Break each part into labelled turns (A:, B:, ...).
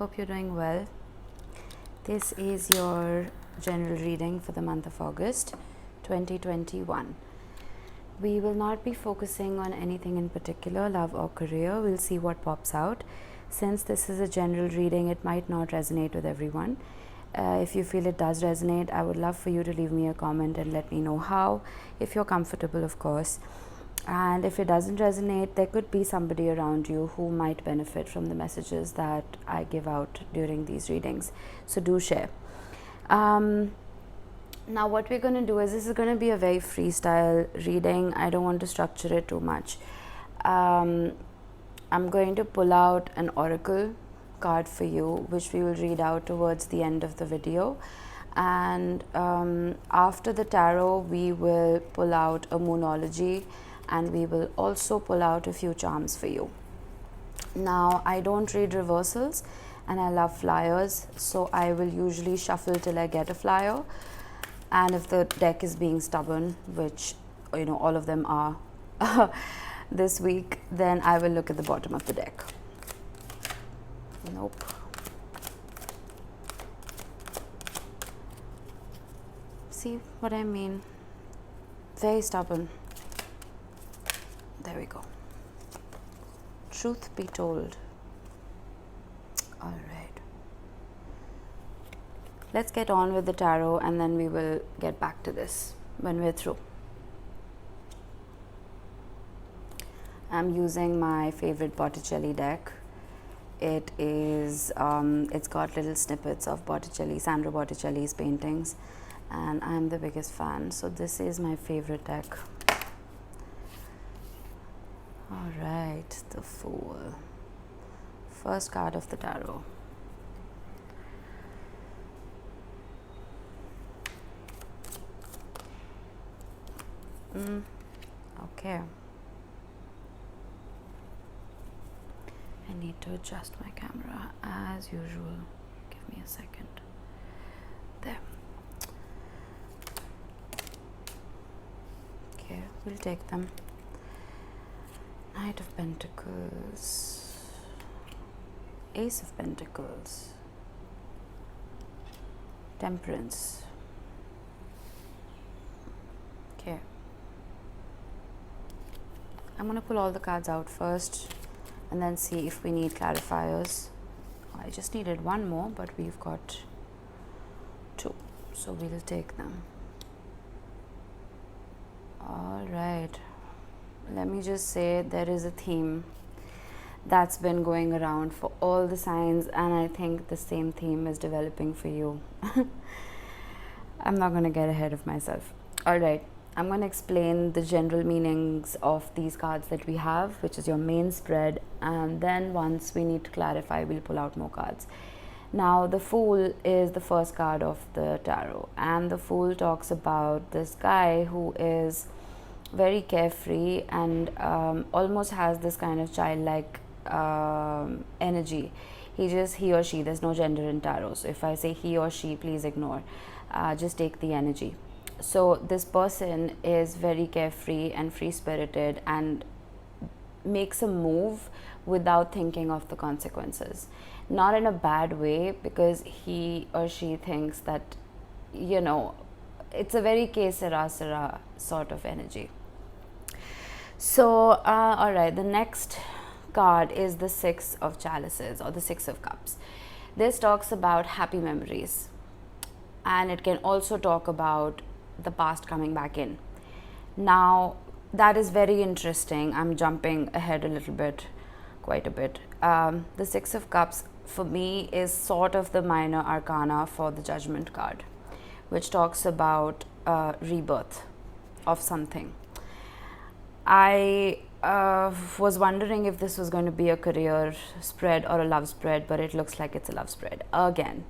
A: Hope you're doing well. This is your general reading for the month of August 2021. We will not be focusing on anything in particular, love or career. We'll see what pops out. Since this is a general reading, it might not resonate with everyone. If you feel it does resonate, I would love for you to leave me a comment and let me know how, if you're comfortable, of course. And if it doesn't resonate, there could be somebody around you who might benefit from the messages that I give out during these readings. So do share. Now what we're going to do is, this is going to be a very freestyle reading. I don't want to structure it too much. I'm going to pull out an oracle card for you, which we will read out towards the end of the video. And after the tarot, we will pull out a moonology, and we will also pull out a few charms for you. Now, I don't read reversals, and I love flyers, so I will usually shuffle till I get a flyer. And if the deck is being stubborn, which all of them are this week, then I will look at the bottom of the deck. Nope. See what I mean? Very stubborn. There we go. Truth be told. All right. Let's get on with the tarot, and then we will get back to this when we're through. I'm using my favorite Botticelli deck. It is, it's got little snippets of Sandro Botticelli's paintings, and I'm the biggest fan. So this is my favorite deck. All right, the Fool. First card of the tarot. Okay. I need to adjust my camera as usual. Give me a second. There. Okay, we'll take them. Knight of Pentacles, Ace of Pentacles, Temperance. Okay. I'm going to pull all the cards out first and then see if we need clarifiers. I just needed one more, but we've got two, so we'll take them. All right. Let me just say, there is a theme that's been going around for all the signs, and I think the same theme is developing for you. I'm not going to get ahead of myself. All right. I'm going to explain the general meanings of these cards that we have, which is your main spread, and then once we need to clarify, we'll pull out more cards. Now, the Fool is the first card of the tarot, and the Fool talks about this guy who is very carefree and almost has this kind of childlike energy. He or she, there's no gender in tarot, so if I say he or she, please ignore. Just take the energy. So this person is very carefree and free-spirited and makes a move without thinking of the consequences. Not in a bad way, because he or she thinks that, it's a very que sera sera sort of energy. So, all right, the next card is the Six of Chalices, or the Six of Cups. This talks about happy memories, and it can also talk about the past coming back in. Now, that is very interesting. I'm jumping ahead a little bit, quite a bit. The Six of Cups for me is sort of the minor arcana for the Judgment card, which talks about rebirth of something. I was wondering if this was going to be a career spread or a love spread, but it looks like it's a love spread again.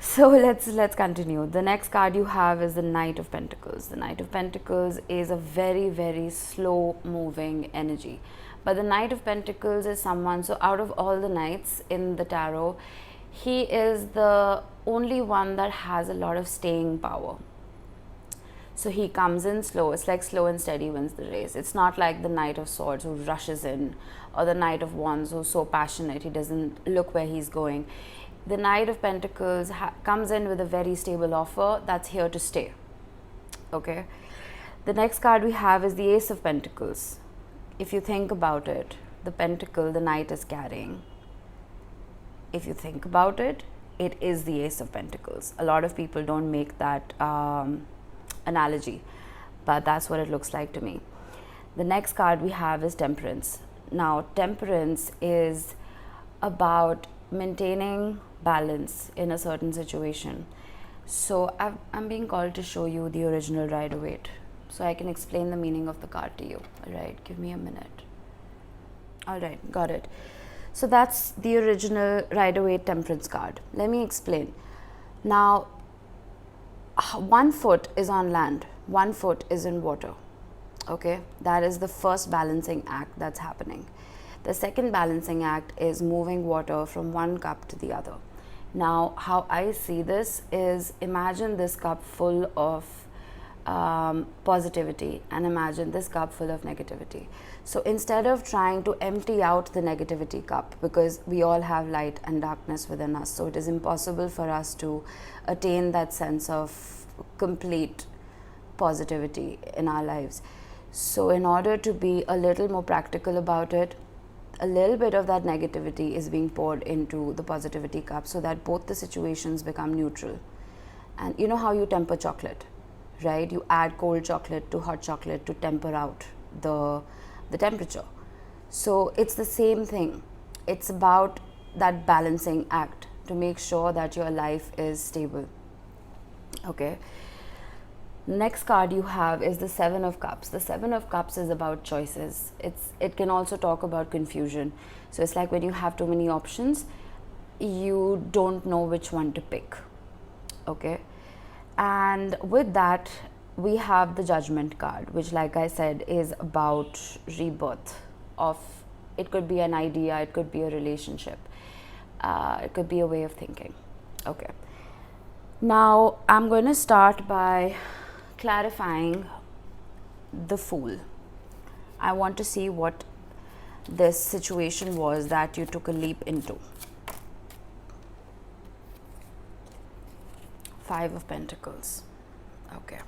A: So let's continue. The next card you have is the Knight of Pentacles. The Knight of Pentacles is a very, very slow moving energy. But the Knight of Pentacles is someone, so out of all the knights in the tarot, he is the only one that has a lot of staying power. So he comes in slow. It's like slow and steady wins the race. It's not like the Knight of Swords who rushes in, or the Knight of Wands who's so passionate he doesn't look where he's going. The Knight of Pentacles comes in with a very stable offer that's here to stay. Okay. The next card we have is the Ace of Pentacles. If you think about it, the pentacle the Knight is carrying, if you think about it, it is the Ace of Pentacles. A lot of people don't make that analogy, but that's what it looks like to me. The next card we have is Temperance. Now, Temperance is about maintaining balance in a certain situation. So I'm being called to show you the original Rider-Waite, so I can explain the meaning of the card to you. All right, give me a minute. All right, got it. So that's the original Rider-Waite Temperance card. Let me explain. Now, 1 foot is on land, 1 foot is in water. Okay, that is the first balancing act that's happening. The second balancing act is moving water from one cup to the other. Now, how I see this is, imagine this cup full of positivity, and imagine this cup full of negativity. So instead of trying to empty out the negativity cup, because we all have light and darkness within us, so it is impossible for us to attain that sense of complete positivity in our lives. So in order to be a little more practical about it, a little bit of that negativity is being poured into the positivity cup, so that both the situations become neutral. And you know how you temper chocolate, right? You add cold chocolate to hot chocolate to temper out the temperature. So it's the same thing. It's about that balancing act to make sure that your life is stable. Okay. Next card you have is the Seven of Cups. The Seven of Cups is about choices. It can also talk about confusion. So it's like when you have too many options, you don't know which one to pick. Okay. And with that, we have the Judgment card, which, like I said, is about rebirth of, it could be an idea, it could be a relationship, it could be a way of thinking. Okay. Now, I'm going to start by clarifying the Fool. I want to see what this situation was that you took a leap into. Five of Pentacles. Okay.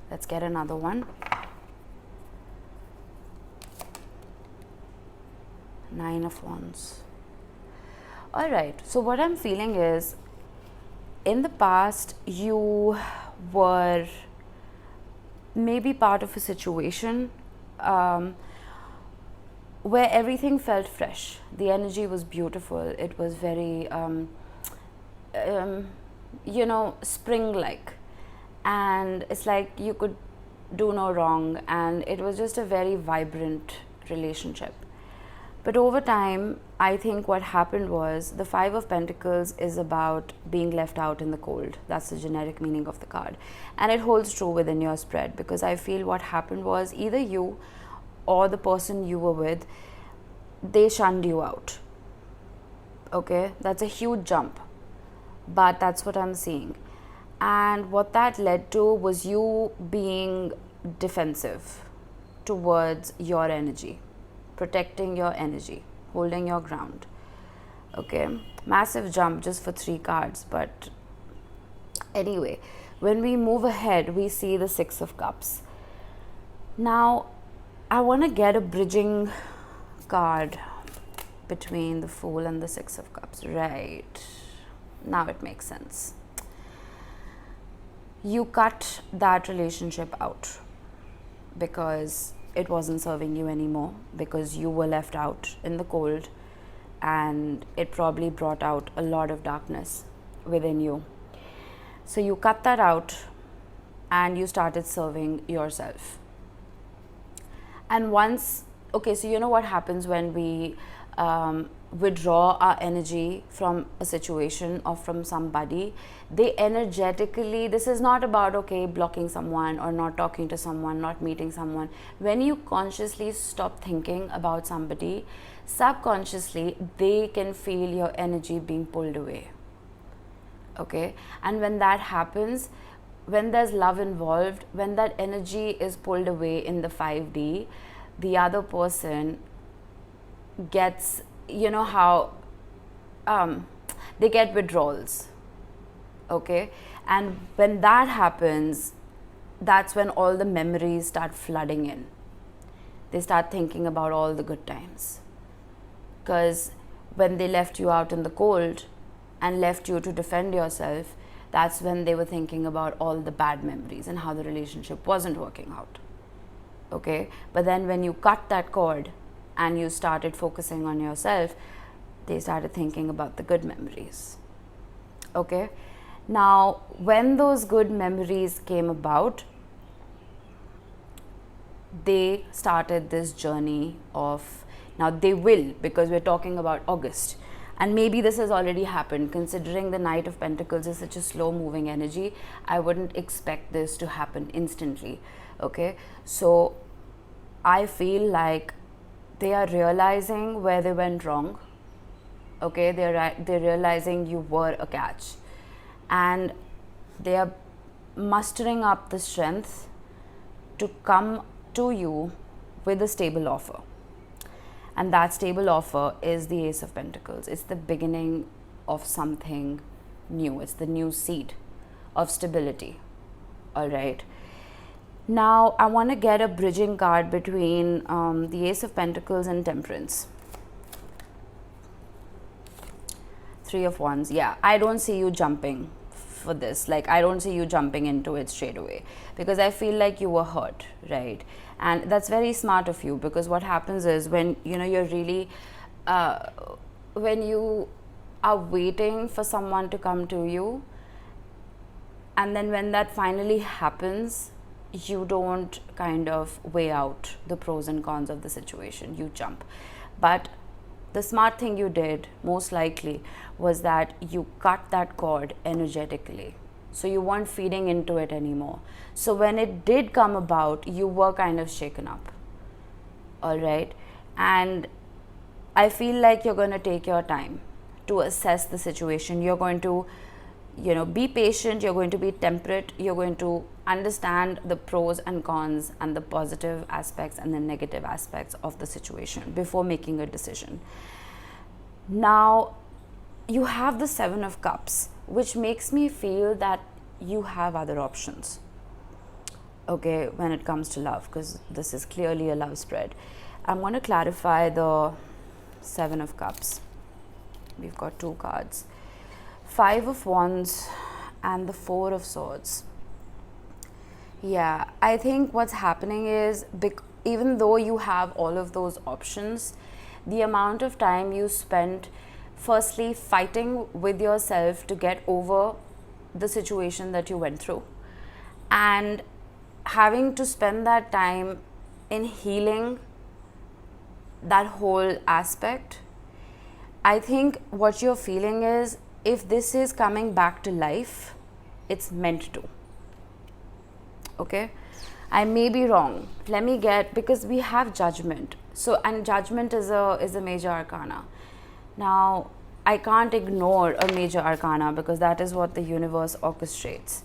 A: Let's get another one. Nine of Wands. All right. So what I'm feeling is, in the past, you were maybe part of a situation where everything felt fresh. The energy was beautiful. It was very, spring-like. And it's like you could do no wrong. And it was just a very vibrant relationship. But over time, I think what happened was, the Five of Pentacles is about being left out in the cold. That's the generic meaning of the card. And it holds true within your spread, because I feel what happened was, either you or the person you were with, they shunned you out. Okay, that's a huge jump, but that's what I'm seeing. And what that led to was you being defensive towards your energy, protecting your energy, holding your ground. Okay, massive jump just for 3 cards. But anyway, when we move ahead, we see the Six of Cups. Now, I want to get a bridging card between the Fool and the Six of Cups. Right, now it makes sense. You cut that relationship out because it wasn't serving you anymore, because you were left out in the cold, and it probably brought out a lot of darkness within you. So you cut that out and you started serving yourself. And once, okay, so you know what happens when we withdraw our energy from a situation or from somebody, they energetically, this is not about, okay, blocking someone or not talking to someone, not meeting someone. When you consciously stop thinking about somebody, subconsciously they can feel your energy being pulled away. Okay, and when that happens, when there's love involved, when that energy is pulled away in the 5D, the other person gets, you know how they get withdrawals, okay? And when that happens, that's when all the memories start flooding in. They start thinking about all the good times. Because when they left you out in the cold and left you to defend yourself, that's when they were thinking about all the bad memories and how the relationship wasn't working out. Okay? But then when you cut that cord and you started focusing on yourself, they started thinking about the good memories. Okay? Now, when those good memories came about, they started this journey of, now they will, because we're talking about August, and maybe this has already happened. Considering the Knight of Pentacles is such a slow moving energy, I wouldn't expect this to happen instantly. Okay, so I feel like they are realizing where they went wrong. Okay, they're realizing you were a catch, and they are mustering up the strength to come to you with a stable offer. And that stable offer is the Ace of Pentacles. It's the beginning of something new. It's the new seed of stability. All right. Now, I want to get a bridging card between the Ace of Pentacles and Temperance. Three of Wands. Yeah, I don't see you jumping for this. Like, I don't see you jumping into it straight away, because I feel like you were hurt, right? And that's very smart of you, because what happens is when, you know, you're really, when you are waiting for someone to come to you, and then when that finally happens, you don't kind of weigh out the pros and cons of the situation. You jump. But the smart thing you did, most likely, was that you cut that cord energetically. So you weren't feeding into it anymore. So when it did come about, you were kind of shaken up. All right. And I feel like you're going to take your time to assess the situation. You're going to, you know, be patient. You're going to be temperate. You're going to understand the pros and cons and the positive aspects and the negative aspects of the situation before making a decision. Now, you have the Seven of Cups, which makes me feel that you have other options, okay, when it comes to love, because this is clearly a love spread. I'm going to clarify the Seven of Cups. We've got two cards, Five of Wands and the Four of Swords. Yeah, I think what's happening is, even though you have all of those options, the amount of time you spent firstly fighting with yourself to get over the situation that you went through, and having to spend that time in healing that whole aspect, I think what you're feeling is, if this is coming back to life, it's meant to. Okay, I may be wrong. Let me get, because we have Judgment. So, and Judgment is a major arcana. Now, I can't ignore a major arcana, because that is what the universe orchestrates.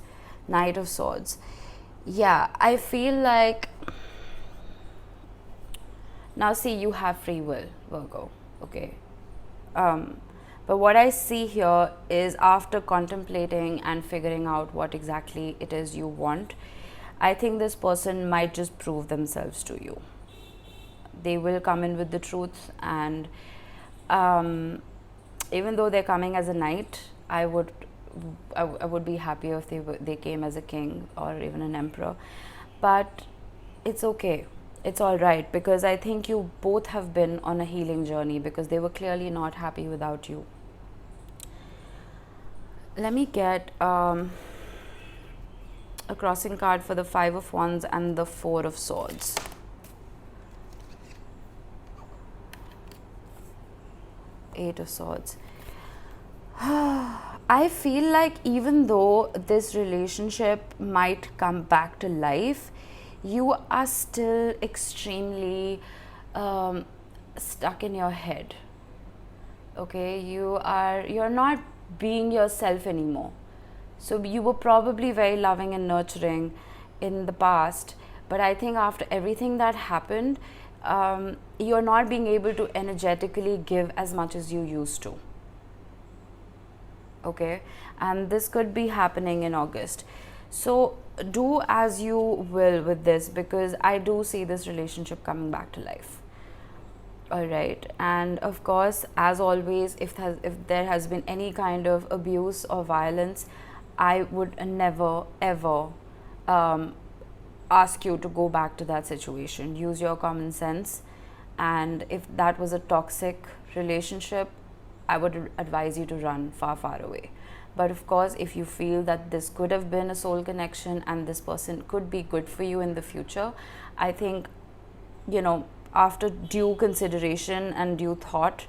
A: Knight of Swords. Yeah, I feel like, now see, you have free will, Virgo. Okay. But what I see here is, after contemplating and figuring out what exactly it is you want, I think this person might just prove themselves to you. They will come in with the truth, and even though they're coming as a knight, I would be happier if they came as a king or even an emperor. But it's okay. It's all right, because I think you both have been on a healing journey, because they were clearly not happy without you. Let me get a crossing card for the Five of Wands and the Four of Swords. Eight of Swords. I feel like, even though this relationship might come back to life, you are still extremely stuck in your head. Okay, you're not being yourself anymore. So you were probably very loving and nurturing in the past, but I think after everything that happened, you're not being able to energetically give as much as you used to. Okay, and this could be happening in August. So do as you will with this, because I do see this relationship coming back to life. All right, and of course, as always, if there has been any kind of abuse or violence, I would never ever ask you to go back to that situation. Use your common sense, and if that was a toxic relationship, I would advise you to run far, far away. But of course, if you feel that this could have been a soul connection and this person could be good for you in the future, I think, after due consideration and due thought,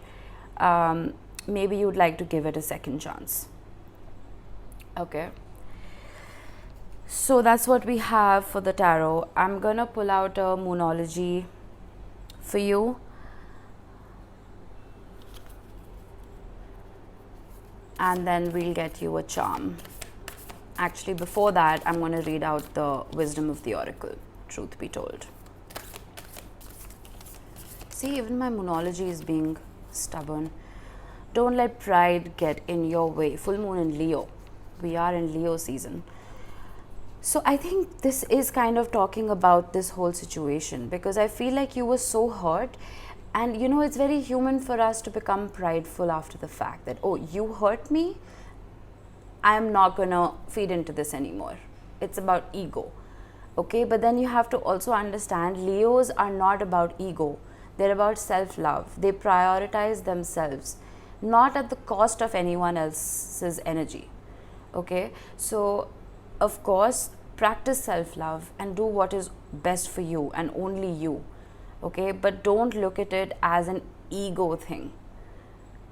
A: maybe you'd like to give it a second chance. Okay. So that's what we have for the tarot. I'm gonna pull out a Moonology for you. And then we'll get you a charm. Actually, before that, I'm going to read out the wisdom of the oracle, truth be told. See, even my Moonology is being stubborn. Don't let pride get in your way. Full moon in Leo. We are in Leo season. So I think this is kind of talking about this whole situation, because I feel like you were so hurt. And it's very human for us to become prideful after the fact that, oh, you hurt me, I am not gonna feed into this anymore. It's about ego. Okay, but then you have to also understand, Leos are not about ego. They're about self-love. They prioritize themselves, not at the cost of anyone else's energy. Okay, so of course, practice self-love and do what is best for you and only you. Okay, but don't look at it as an ego thing.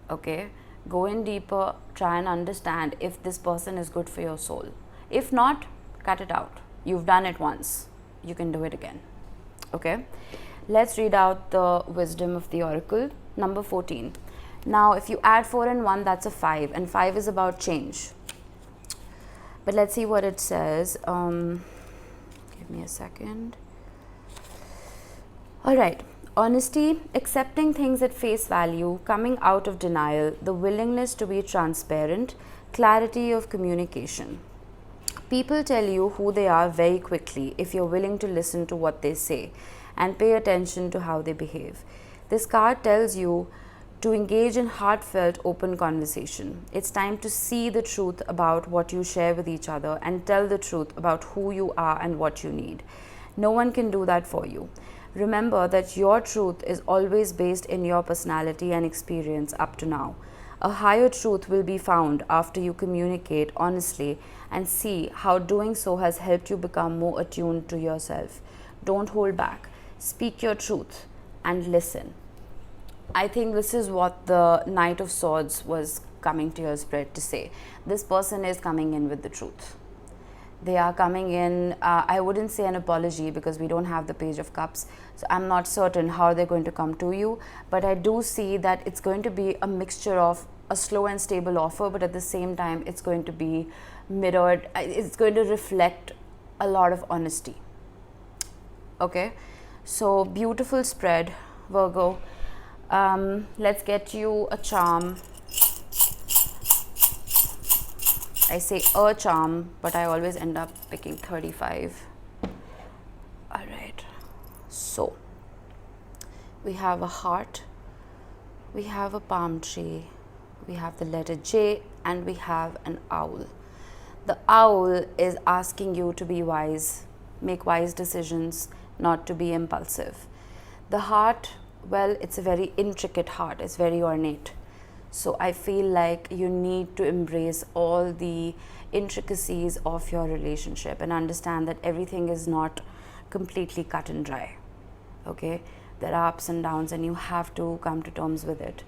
A: Okay, go in deeper, try and understand if this person is good for your soul. If not, cut it out. You've done it once, you can do it again. Okay, let's read out the wisdom of the oracle, number 14. Now, if you add 4 and 1, that's a 5, and 5 is about change. But let's see what it says. Give me a second. All right. Honesty, accepting things at face value, coming out of denial, the willingness to be transparent, clarity of communication. People tell you who they are very quickly if you're willing to listen to what they say and pay attention to how they behave. This card tells you to engage in heartfelt, open conversation. It's time to see the truth about what you share with each other and tell the truth about who you are and what you need. No one can do that for you. Remember that your truth is always based in your personality and experience up to now. A higher truth will be found after you communicate honestly and see how doing so has helped you become more attuned to yourself. Don't hold back. Speak your truth and listen. I think this is what the Knight of Swords was coming to your spirit to say. This person is coming in with the truth. They are coming in, I wouldn't say an apology because we don't have the Page of Cups. So I'm not certain how they're going to come to you. But I do see that it's going to be a mixture of a slow and stable offer, but at the same time, it's going to be mirrored. It's going to reflect a lot of honesty. Okay, so beautiful spread, Virgo. Let's get you a charm. I say a charm, but I always end up picking 35. All right. So, we have a heart, we have a palm tree, we have the letter J, and we have an owl. The owl is asking you to be wise, make wise decisions, not to be impulsive. The heart, well, it's a very intricate heart, it's very ornate. So I feel like you need to embrace all the intricacies of your relationship and understand that everything is not completely cut and dry. Okay, there are ups and downs and you have to come to terms with it.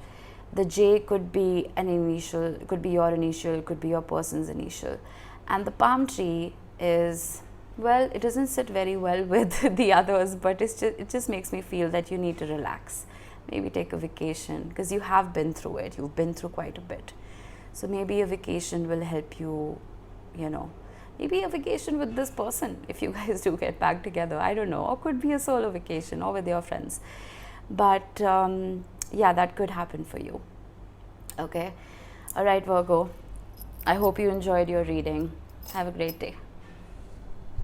A: The J could be an initial, could be your initial, could be your person's initial. And the palm tree is, well, it doesn't sit very well with the others, but it just makes me feel that you need to relax. Maybe take a vacation, because you have been through it. You've been through quite a bit. So maybe a vacation will help you you know, maybe a vacation with this person if you guys do get back together. I don't know. Or could be a solo vacation or with your friends. But yeah, that could happen for you. Okay. All right, Virgo. I hope you enjoyed your reading. Have a great day.